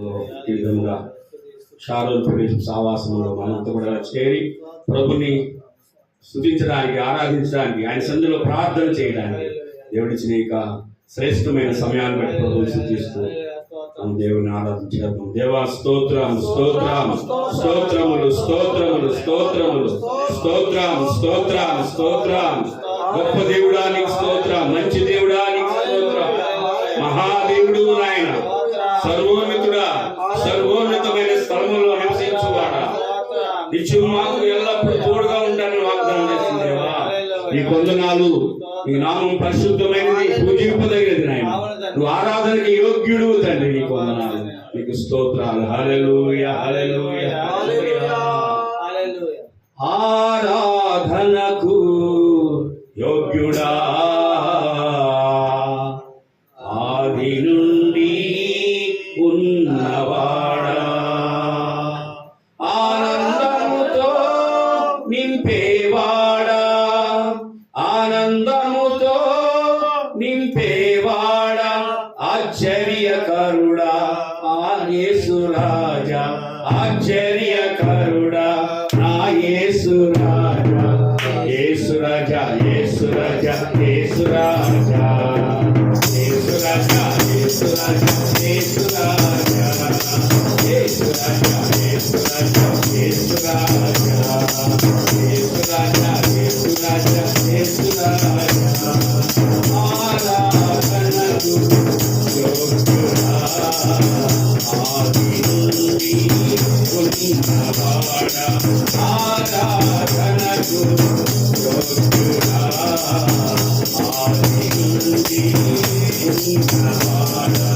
ఈ విధంగా షారోన్ ప్రదేశ్ సావాసంలో మనంతా కూడా చేరి ప్రభుని స్తుతించడానికి, ఆరాధించడానికి, ఆయన సన్నిధిలో ప్రార్థన చేయడానికి దేవుడిచ్చిన ఇక శ్రేష్టమైన సమయాన్ని బట్టి ప్రభుని స్తుతిస్తూ మనం దేవుని ఆరాధించాము. దేవా స్తోత్రం, స్తోత్రం, స్తోత్రములు, స్తోత్రములు, స్తోత్రములు, స్తోత్రం, స్తోత్రం, స్తోత్రం. గొప్ప దేవుడానికి స్తోత్రం, మంచి దేవుడానికి స్తోత్రం, మహాదేవుడు నాయన, సర్వోన్నతుడా, సర్వోన్నతమైన స్థలములో నివసించువాడా, నిత్యం మాకు ఎల్లప్పుడూ తోడుగా ఉంటానని వాగ్దానం చేసింది దేవా. నీ వందనాలు. నీ నామం పరిశుద్ధమైనది, పూజింపదగినది నాయన. నువ్వు ఆరాధనకి యోగ్యుడు తండ్రి. నీకు వందనాలు, నీకు స్తోత్రాలు. హల్లెలూయా, హల్లెలూయా, హల్లెలూయా. ఆరాధనకు యోగ్యుడా, ఆది నుండి ఉన్నవాడా, ఆనందముతో నింపేవాడా, ఆనందముతో నింపేవాడా, ఆశ్చర్యకరుడా, యేసు రాజా, ఆశ్చర్యకరుడా, నా యేసు రాజా, యేసు రాజా, యేసు రాజా, యేసు రాజా, యేసు రాజా, యేసు రాజా, యేసు రాజా, యేసు రాజా, యేసు రాజా, యేసు రాజా, యేసు రాజా, యేసు రాజా, యేసు రాజా. ఆరాధనకు యోగ్యుడా, ఆది నుండి ఉన్నవాడా, ఆరాధనకు యోగ్యుడా, ఆది నుండి ఉన్నవాడా,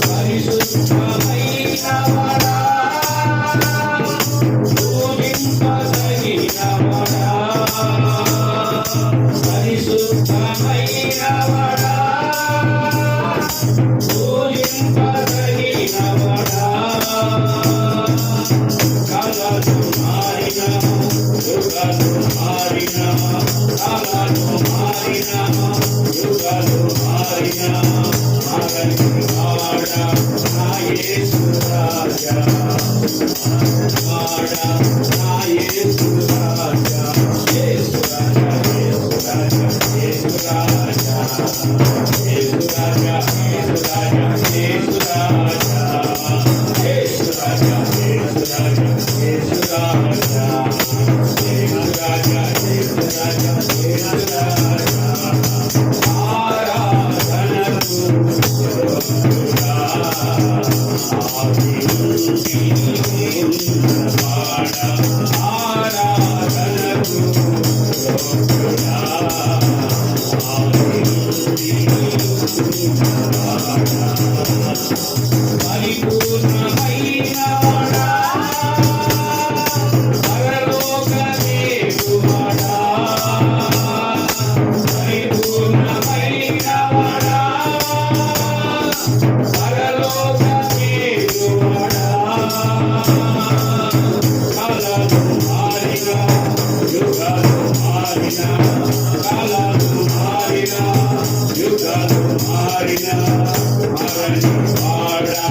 పరిశుద్ధమైనవాడా, పూజింపదగినవాడా, పరిశుద్ధమైనవాడా, పూజింపదగినవాడా, కాలాలు మారిన, యుగాలు మారిన, కాలాలు మారిన, యుగాలు మారిన, మారని వాడా, నా యేసు రాజా, వాడా, నా యేసు రాజా, యేసు రాజా, యేసు రాజా, యేసు రాజా, యేసు రాజా, యేసు రాజా, యేసు రాజా, యేసు రాజా, యేసు రాజా, యేసు రాజా, యేసు రాజా, యేసు రాజా, యేసు రాజా. ఆరాధనకు యోగ్యుడా, ఆది నుండి ఉన్నవాడా, ఆరాధనకు యోగ్యుడా, ఆది నుండి ఉన్నవాడా, పరిపూర్ణమైనవాడా, పరలోక దేవుడా, పరిపూర్ణమైనవాడా, పరలోక దేవుడా, కాలాలు మారిన, యుగాలు మారిన, కాలాలు మారిన, యుగాలు మారిన, మారని వాడా,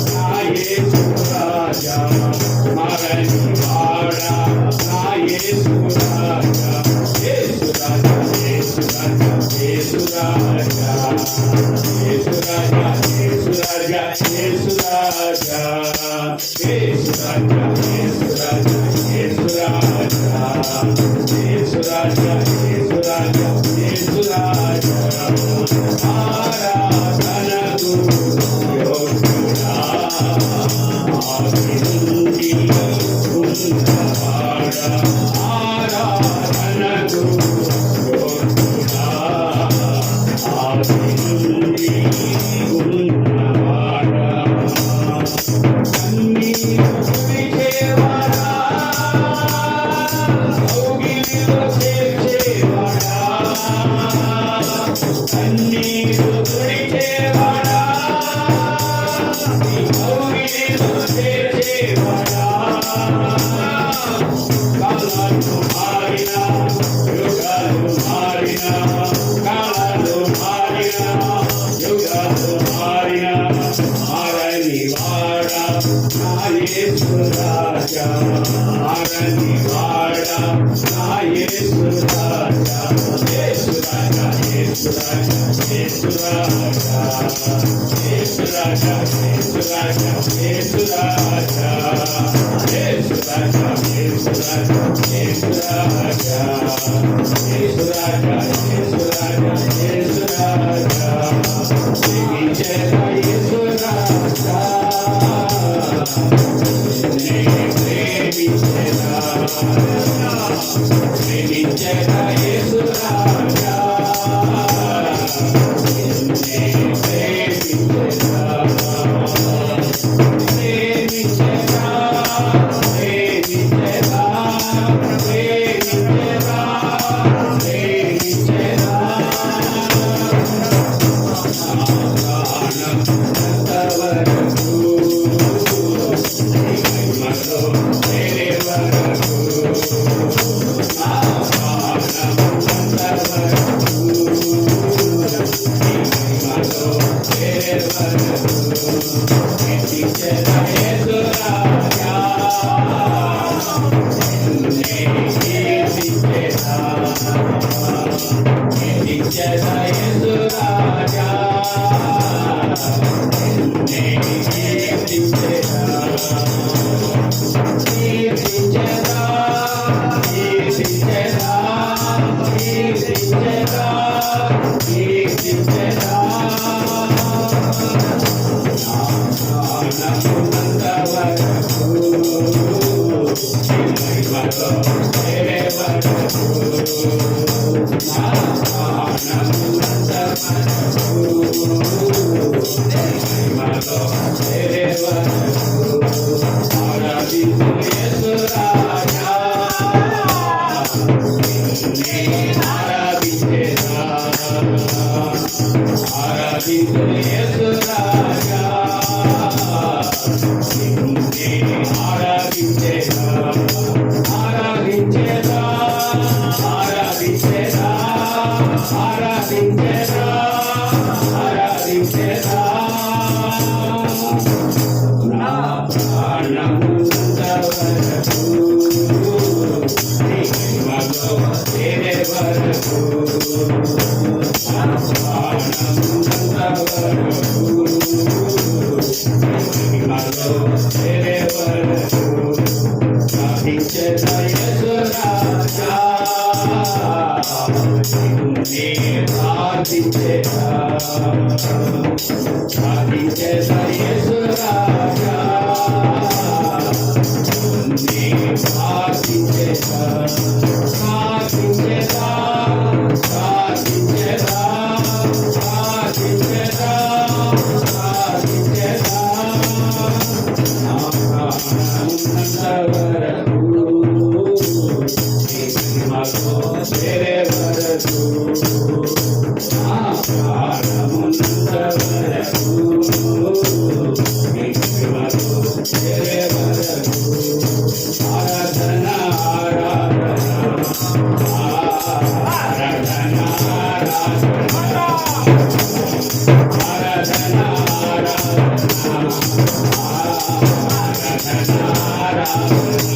నా యేసు రాజా, మారని వాడా, నా యేసు రాజా, యేసు రాజా, యేసు రాజా, యేసు రాజా, యేసు రాజా, యేసు రాజా, యేసు రాజా, యేసు రాజా, యేసు రాజా, యేసు రాజా, యేసు రాజా, యేసు రాజా, యేసు రాజా. ఆరాధనకు యోగ్యుడా, ఆది నుండి ఉన్నవాడా, ఆరాధనకు యోగ్యుడా, ఆది నుండి ఉన్నవాడా, కన్నీరు తుడిచేవాడా, కౌగిలిలో చేర్చేవాడా, కన్నీరు తుడిచేవాడా, కౌగిలిలో చేర్చేవాడా, కాలాలు మారిన, యుగాలు మారిన, కాలాలు మారిన, యుగాలు మారిన, మారని నా యేసు రాజా ఆరని వాడా నా యేసు రాజా యేసు రాజా యేసు రాజా యేసు రాజా యేసు రాజా యేసు రాజా యేసు రాజా యేసు రాజా యేసు రాజా యేసు రాజా యేసు రాజా యేసు రాజా యేసు రాజా ప్రేమించేదా యేసు రాజా ప్రేమించేదా ప్రేమించేదా యేసు రాజా Radhe